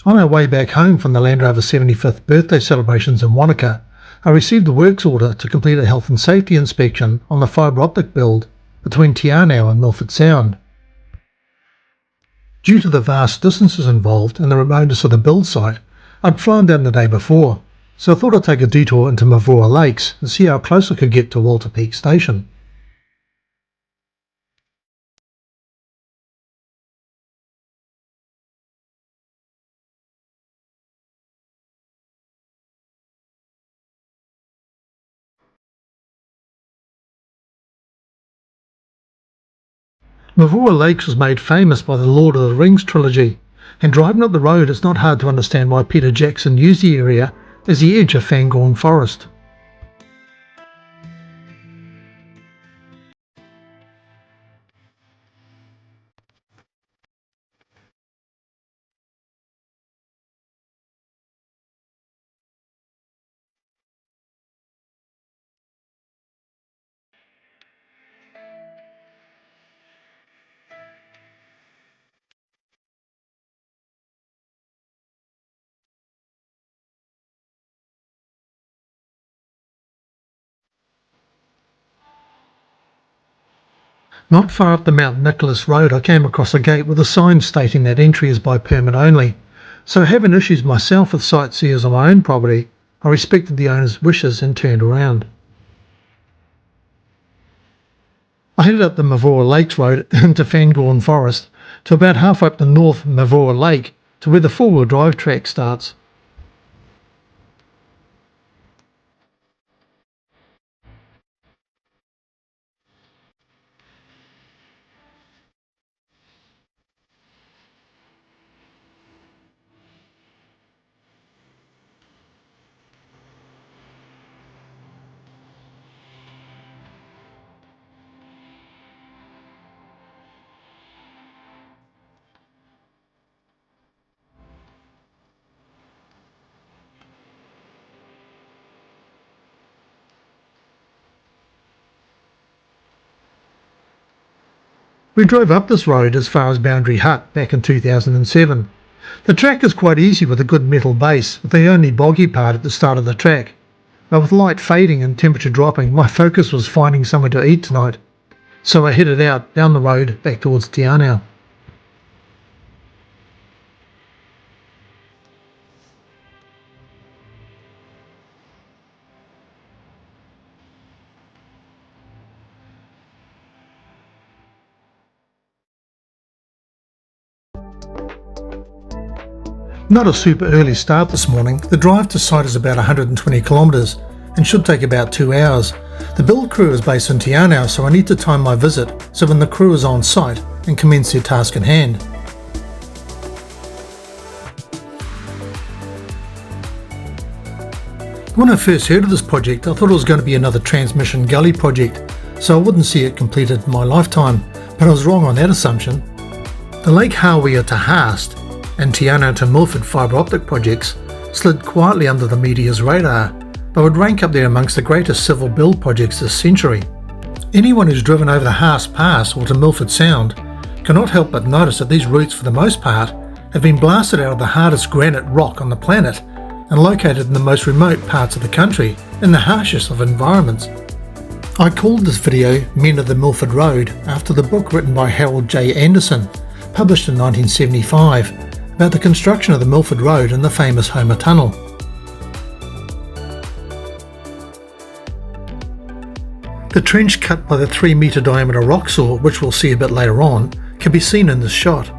On our way back home from the Landrover 75th birthday celebrations in Wanaka, I received a works order to complete a health and safety inspection on the fibre optic build between Te Anau and Milford Sound. Due to the vast distances involved and the remoteness of the build site, I'd flown down the day before, so I thought I'd take a detour into Mavora Lakes and see how close I could get to Walter Peak Station. Mavora Lakes was made famous by the Lord of the Rings trilogy, and driving up the road it's not hard to understand why Peter Jackson used the area as the edge of Fangorn Forest. Not far up the Mount Nicholas Road I came across a gate with a sign stating that entry is by permit only, so having issues myself with sightseers on my own property, I respected the owner's wishes and turned around. I headed up the Mavora Lakes Road into Fangorn Forest to about halfway up the North Mavora Lake to where the four-wheel drive track starts. We drove up this road as far as Boundary Hut back in 2007. The track is quite easy with a good metal base, with the only boggy part at the start of the track. But with light fading and temperature dropping, my focus was finding somewhere to eat tonight. So I headed out down the road back towards Te Anau. Not a super early start this morning. The drive to site is about 120 kilometres and should take about 2 hours. The build crew is based in Te Anau, so I need to time my visit so when the crew is on site and commence their task in hand. When I first heard of this project, I thought it was going to be another transmission gully project, so I wouldn't see it completed in my lifetime, but I was wrong on that assumption. The Lake Hawea to Haast and Te Anau to Milford Fibre Optic projects slid quietly under the media's radar, but would rank up there amongst the greatest civil build projects this century. Anyone who's driven over the Haast Pass or to Milford Sound cannot help but notice that these routes, for the most part, have been blasted out of the hardest granite rock on the planet and located in the most remote parts of the country, in the harshest of environments. I called this video Men of the Milford Road after the book written by Harold J. Anderson, published in 1975, about the construction of the Milford Road and the famous Homer Tunnel. The trench cut by the 3-metre diameter rock saw, which we'll see a bit later on, can be seen in this shot.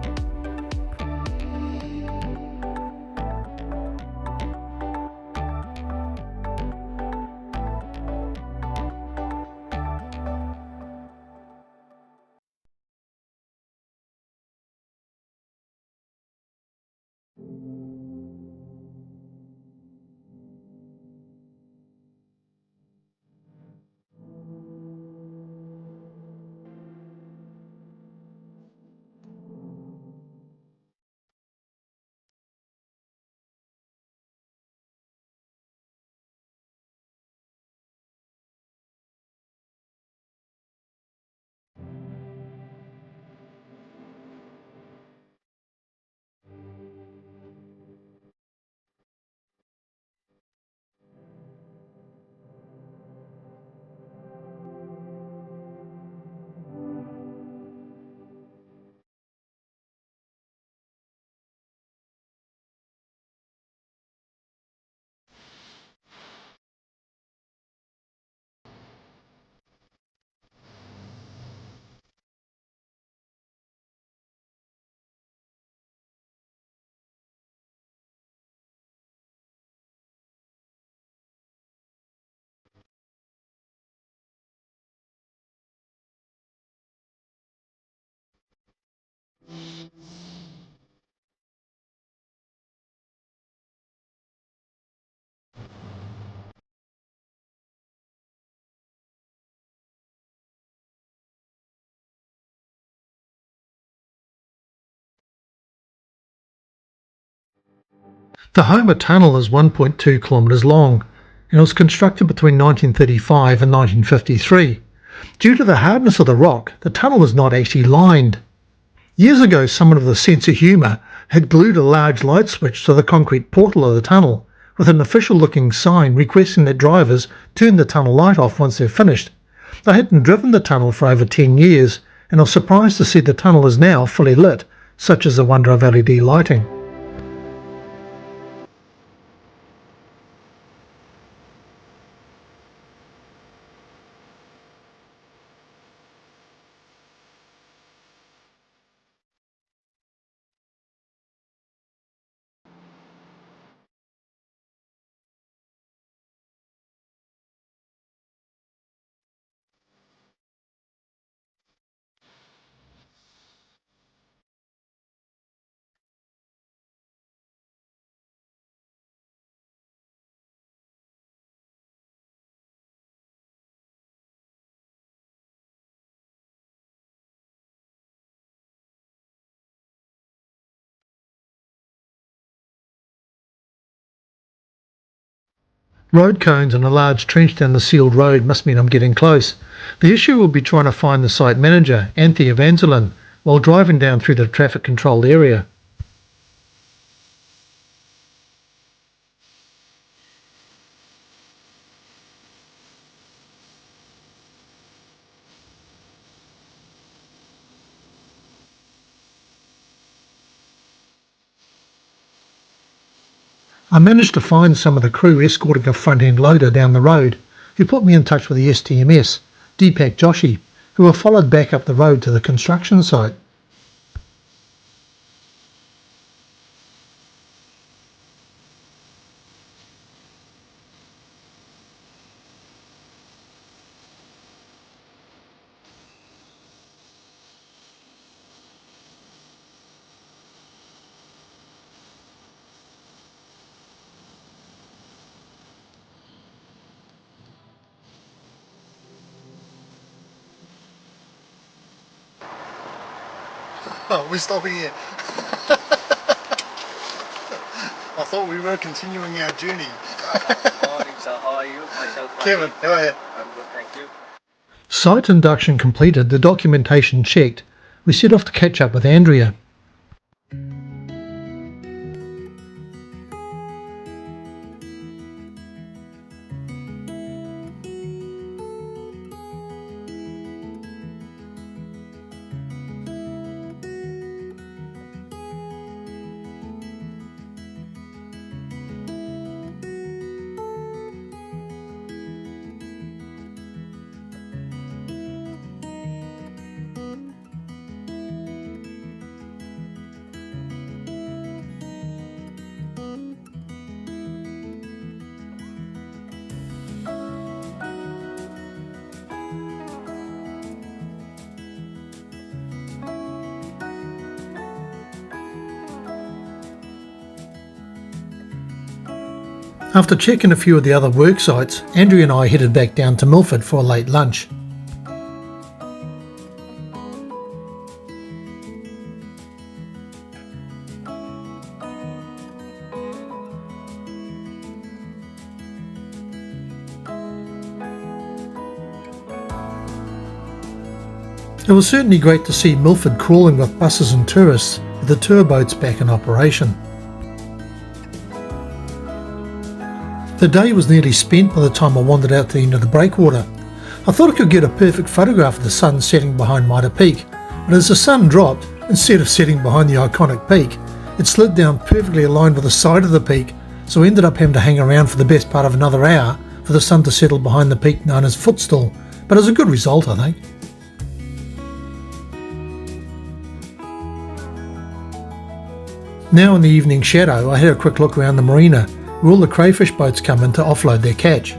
The Homer Tunnel is 1.2 kilometres long and was constructed between 1935 and 1953. Due to the hardness of the rock, the tunnel was not actually lined. Years ago, someone with a sense of humour had glued a large light switch to the concrete portal of the tunnel with an official-looking sign requesting that drivers turn the tunnel light off once they're finished. I hadn't driven the tunnel for over 10 years and I was surprised to see the tunnel is now fully lit, such is the wonder of LED lighting. Road cones and a large trench down the sealed road must mean I'm getting close. The issue will be trying to find the site manager, Anthony Evangeline, while driving down through the traffic controlled area. I managed to find some of the crew escorting a front-end loader down the road, who put me in touch with the STMS, Deepak Joshi, who were followed back up the road to the construction site. Oh, we're stopping here. I thought we were continuing our journey. Morning, sir. How are you? Myself, Kevin, how are you? I'm good, thank you. Site induction completed, the documentation checked, we set off to catch up with Andrea. After checking a few of the other work sites, Andrea and I headed back down to Milford for a late lunch. It was certainly great to see Milford crawling with buses and tourists, with the tour boats back in operation. The day was nearly spent by the time I wandered out to the end of the breakwater. I thought I could get a perfect photograph of the sun setting behind Mitre Peak, but as the sun dropped, instead of setting behind the iconic peak, it slid down perfectly aligned with the side of the peak, so I ended up having to hang around for the best part of another hour for the sun to settle behind the peak known as Footstool, but it was a good result, I think. Now in the evening shadow, I had a quick look around the marina, where all the crayfish boats come in to offload their catch.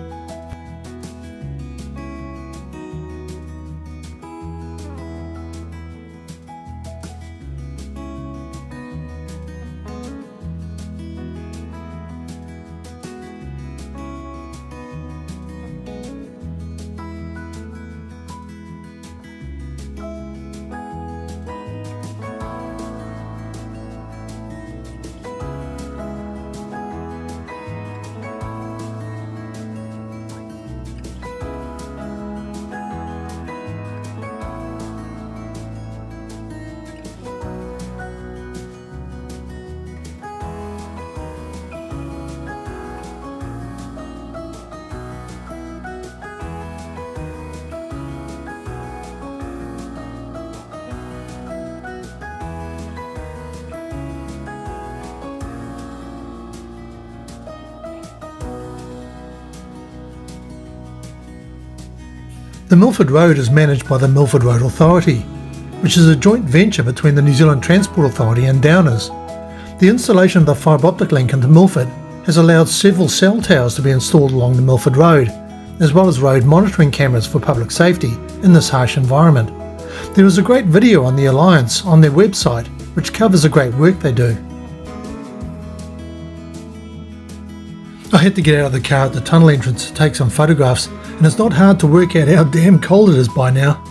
The Milford Road is managed by the Milford Road Authority, which is a joint venture between the New Zealand Transport Authority and Downers. The installation of the fibre optic link into Milford has allowed several cell towers to be installed along the Milford Road, as well as road monitoring cameras for public safety in this harsh environment. There is a great video on the Alliance on their website which covers the great work they do. I had to get out of the car at the tunnel entrance to take some photographs, and it's not hard to work out how damn cold it is by now.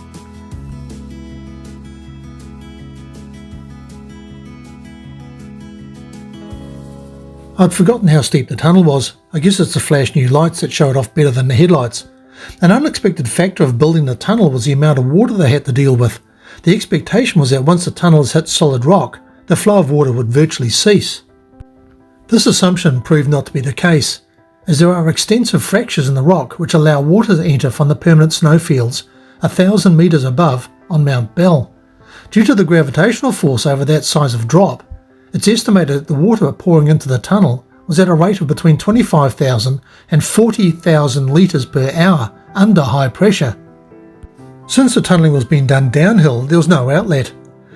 I'd forgotten how steep the tunnel was. I guess it's the flash new lights that show it off better than the headlights. An unexpected factor of building the tunnel was the amount of water they had to deal with. The expectation was that once the tunnel has hit solid rock, the flow of water would virtually cease. This assumption proved not to be the case, as there are extensive fractures in the rock which allow water to enter from the permanent snowfields 1,000 metres above on Mount Bell. Due to the gravitational force over that size of drop, it's estimated that the water pouring into the tunnel was at a rate of between 25,000 and 40,000 litres per hour under high pressure. Since the tunnelling was being done downhill, there was no outlet,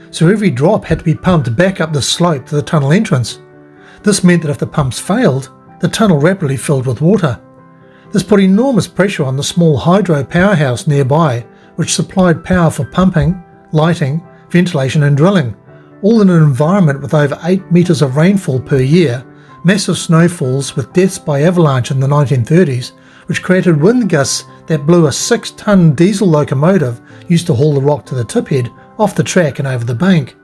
so every drop had to be pumped back up the slope to the tunnel entrance. This meant that if the pumps failed, the tunnel rapidly filled with water. This put enormous pressure on the small hydro powerhouse nearby, which supplied power for pumping, lighting, ventilation and drilling, all in an environment with over 8 metres of rainfall per year, massive snowfalls with deaths by avalanche in the 1930s, which created wind gusts that blew a 6-ton diesel locomotive used to haul the rock to the tip head off the track and over the bank.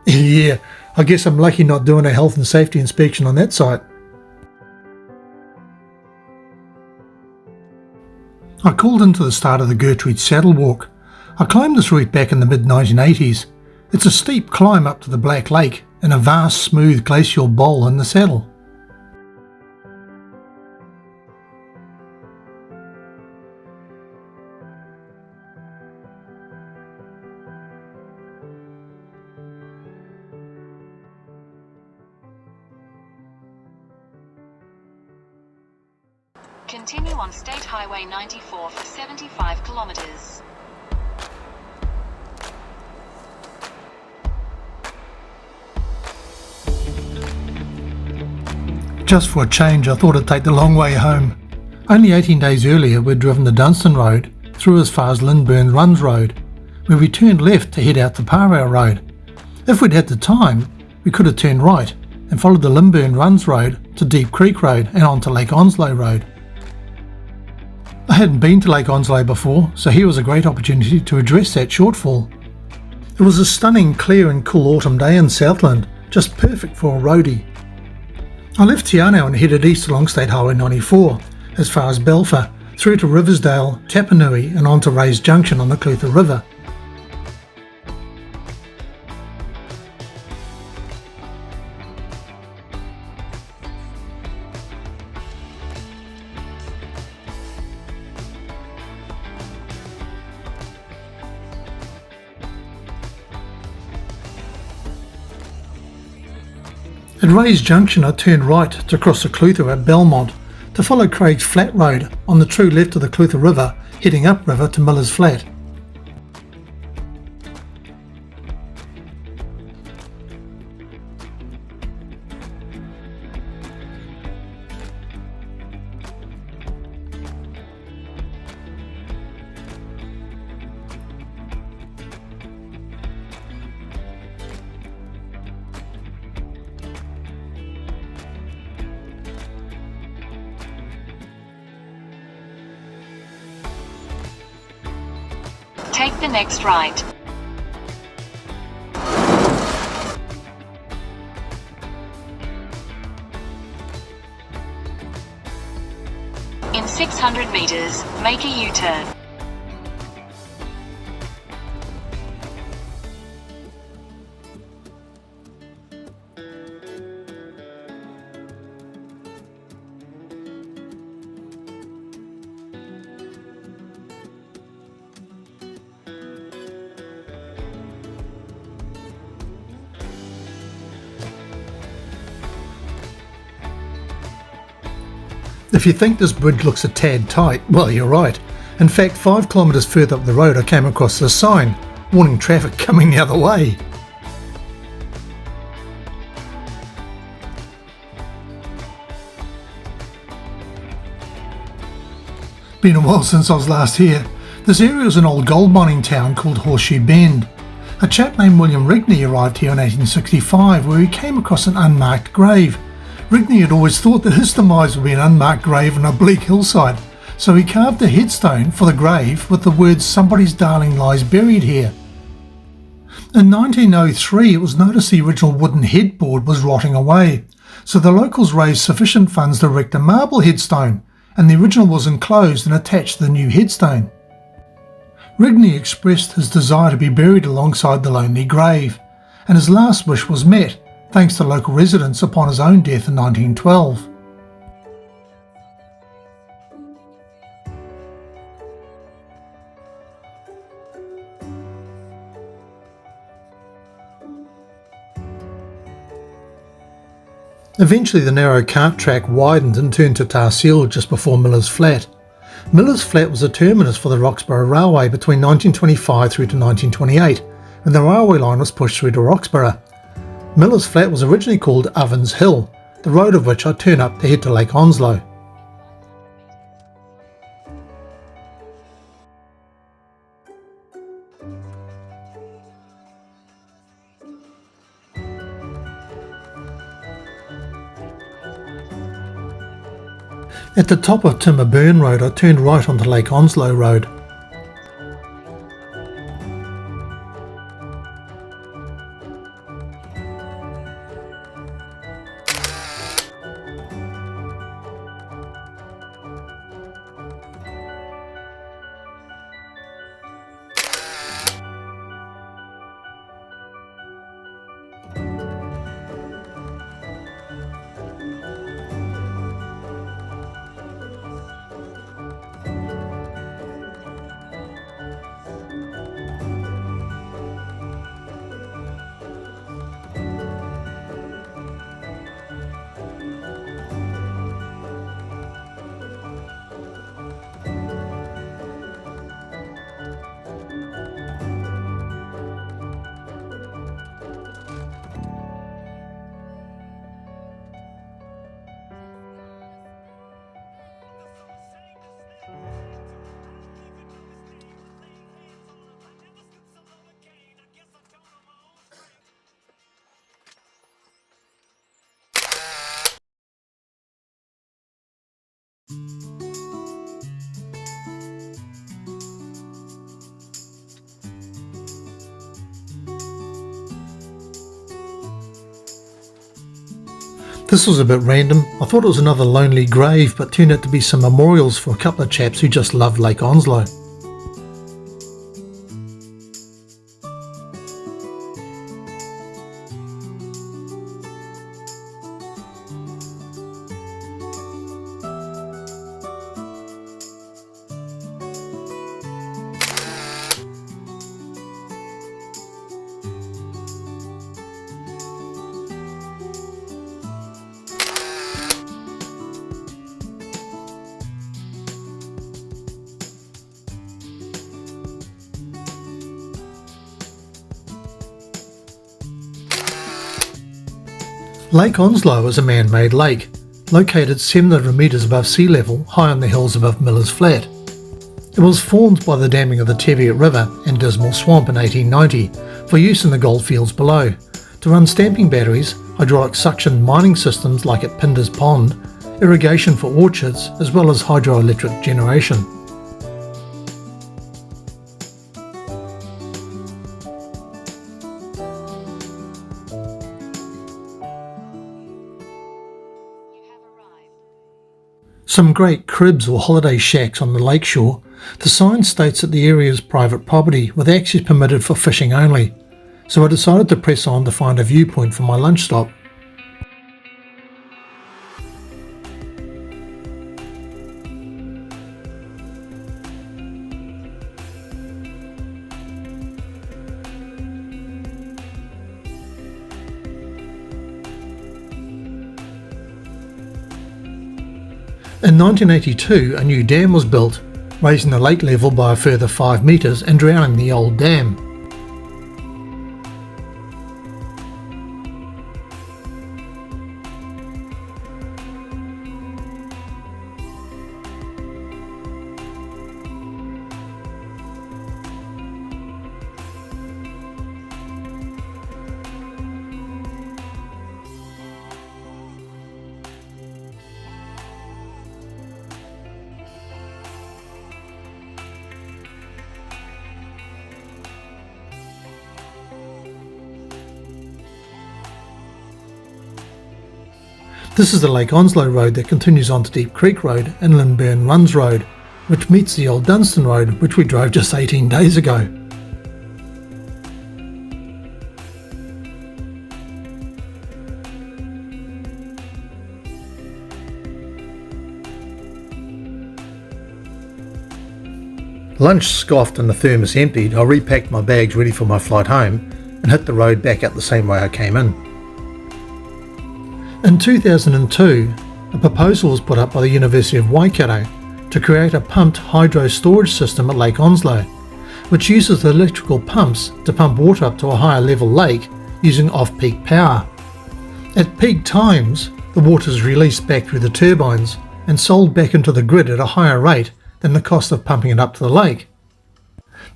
Yeah, I guess I'm lucky not doing a health and safety inspection on that site. I called into the start of the Gertrude Saddle Walk. I climbed this route back in the mid-1980s. It's a steep climb up to the Black Lake in a vast smooth glacial bowl in the saddle. Continue on State Highway 94 for 75 kilometers. Just for a change, I thought I'd take the long way home. Only 18 days earlier, we'd driven the Dunstan Road through as far as Lindburn Runs Road, where we turned left to head out to Parau Road. If we'd had the time, we could have turned right and followed the Lindburn Runs Road to Deep Creek Road and on to Lake Onslow Road. I hadn't been to Lake Onslow before, so here was a great opportunity to address that shortfall. It was a stunning, clear and cool autumn day in Southland, just perfect for a roadie. I left Te Anau and headed east along State Highway 94, as far as Belfast, through to Riversdale, Tapanui and on to Rays Junction on the Clutha River. At Rays Junction I turned right to cross the Clutha at Belmont to follow Craig's Flat Road on the true left of the Clutha River, heading upriver to Miller's Flat. Take the next right. In 600 meters, make a U-turn. If you think this bridge looks a tad tight, well, you're right. In fact, 5 kilometres further up the road I came across this sign, warning traffic coming the other way. Been a while since I was last here. This area was an old gold mining town called Horseshoe Bend. A chap named William Rigney arrived here in 1865, where he came across an unmarked grave. Rigney had always thought that his demise would be an unmarked grave on a bleak hillside, so he carved a headstone for the grave with the words "Somebody's darling lies buried here." In 1903 it was noticed the original wooden headboard was rotting away, so the locals raised sufficient funds to erect a marble headstone, and the original was enclosed and attached to the new headstone. Rigney expressed his desire to be buried alongside the lonely grave, and his last wish was met, thanks to local residents upon his own death in 1912. Eventually the narrow cart track widened and turned to Tahsil just before Miller's Flat. Miller's Flat was the terminus for the Roxburgh Railway between 1925 through to 1928, when the railway line was pushed through to Roxburgh. Miller's Flat was originally called Ovens Hill, the road of which I turn up to head to Lake Onslow. At the top of Timber Burn Road I turned right onto Lake Onslow Road. This was a bit random. I thought it was another lonely grave, but turned out to be some memorials for a couple of chaps who just loved Lake Onslow. Lake Onslow is a man-made lake, located 700 metres above sea level, high on the hills above Miller's Flat. It was formed by the damming of the Teviot River and Dismal Swamp in 1890 for use in the goldfields below, to run stamping batteries, hydraulic suction mining systems like at Pinder's Pond, irrigation for orchards, as well as hydroelectric generation. Some great cribs or holiday shacks on the lakeshore. The sign states that the area is private property with access permitted for fishing only, so I decided to press on to find a viewpoint for my lunch stop. In 1982, a new dam was built, raising the lake level by a further 5 metres and drowning the old dam. This is the Lake Onslow Road that continues on to Deep Creek Road and Lindburn Runs Road, which meets the old Dunstan Road, which we drove just 18 days ago. Lunch scoffed and the thermos emptied, I repacked my bags ready for my flight home and hit the road back out the same way I came in. In 2002, a proposal was put up by the University of Waikato to create a pumped hydro storage system at Lake Onslow, which uses electrical pumps to pump water up to a higher level lake using off-peak power. At peak times, the water is released back through the turbines and sold back into the grid at a higher rate than the cost of pumping it up to the lake.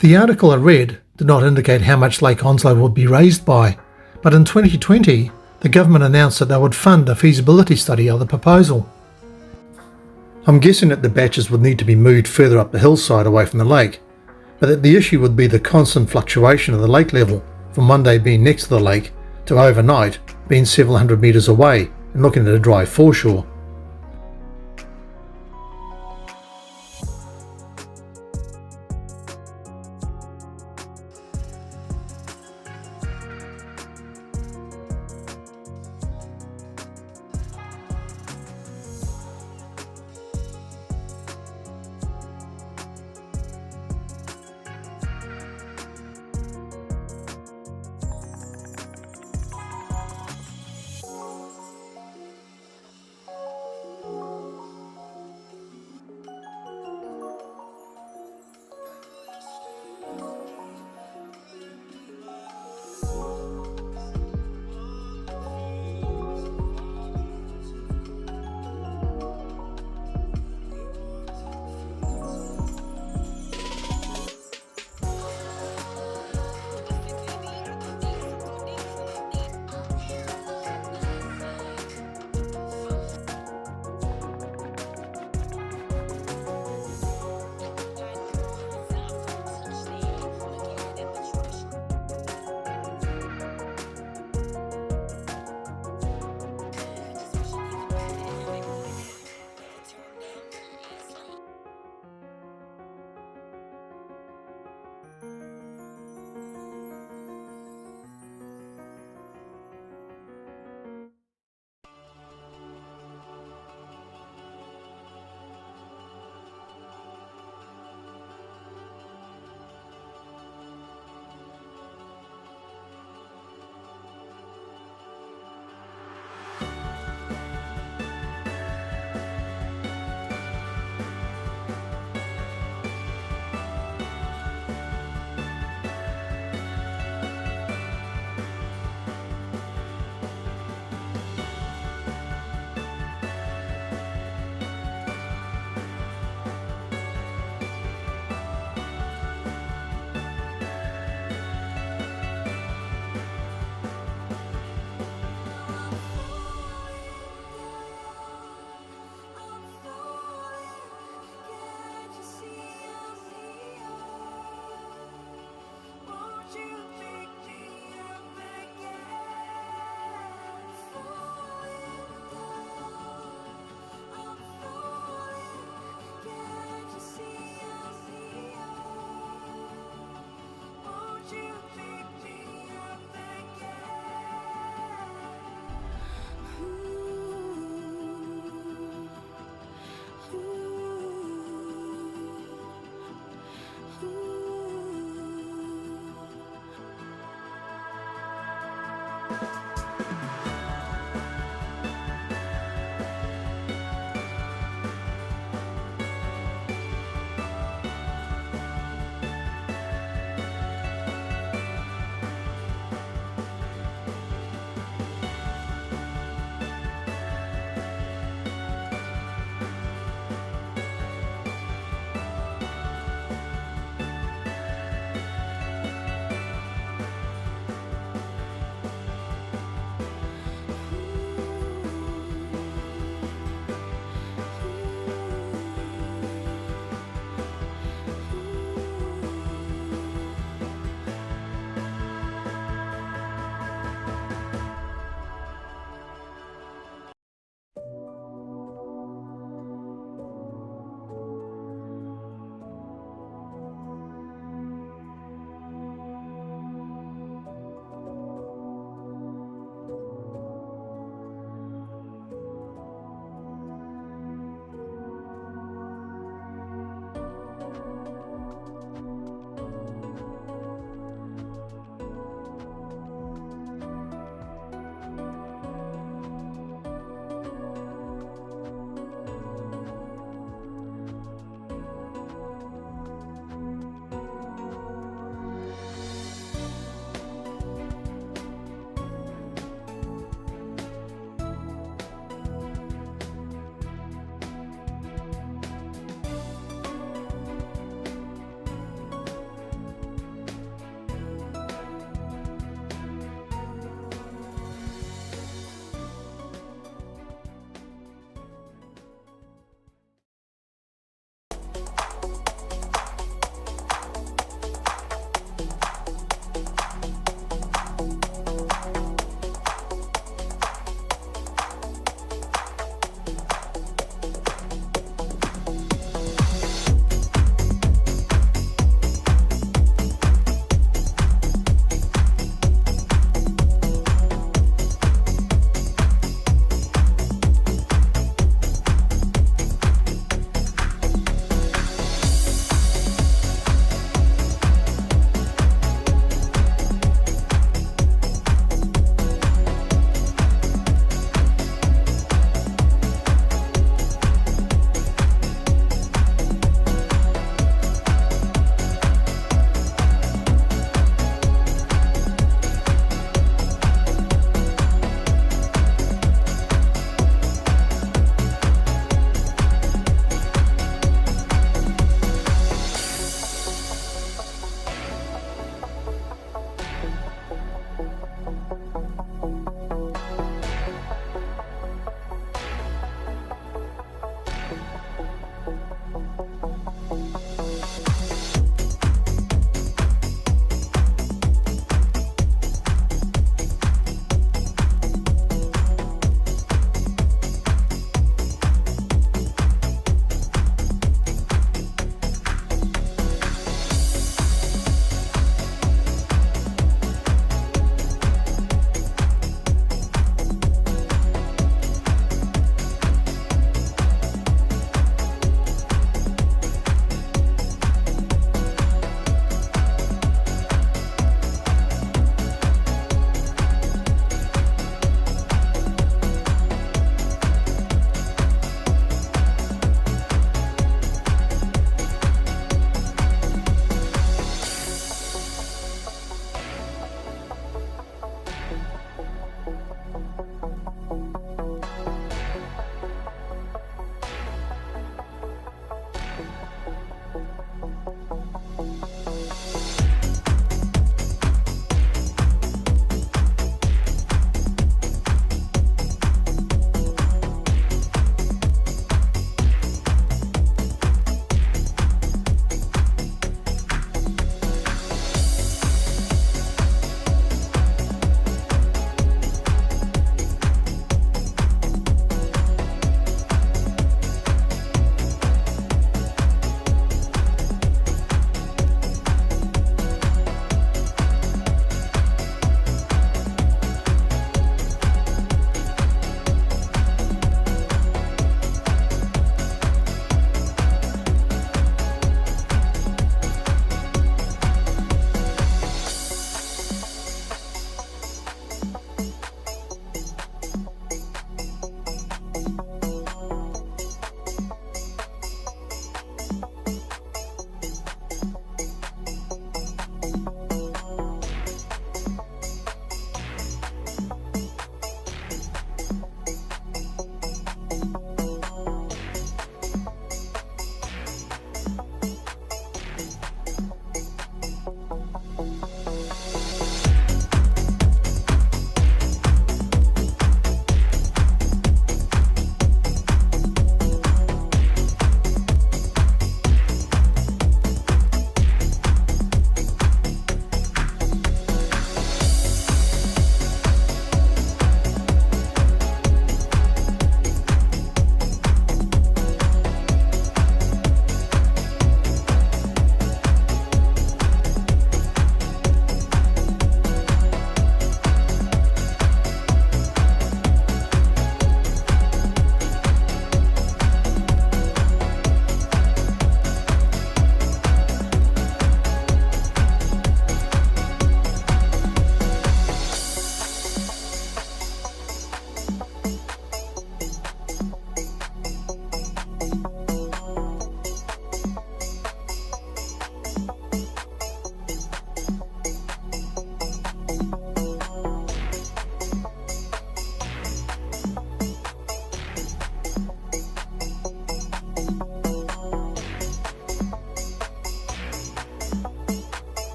The article I read did not indicate how much Lake Onslow would be raised by, but in 2020, the government announced that they would fund a feasibility study of the proposal. I'm guessing that the batches would need to be moved further up the hillside away from the lake, but that the issue would be the constant fluctuation of the lake level from one day being next to the lake to overnight being several hundred metres away and looking at a dry foreshore.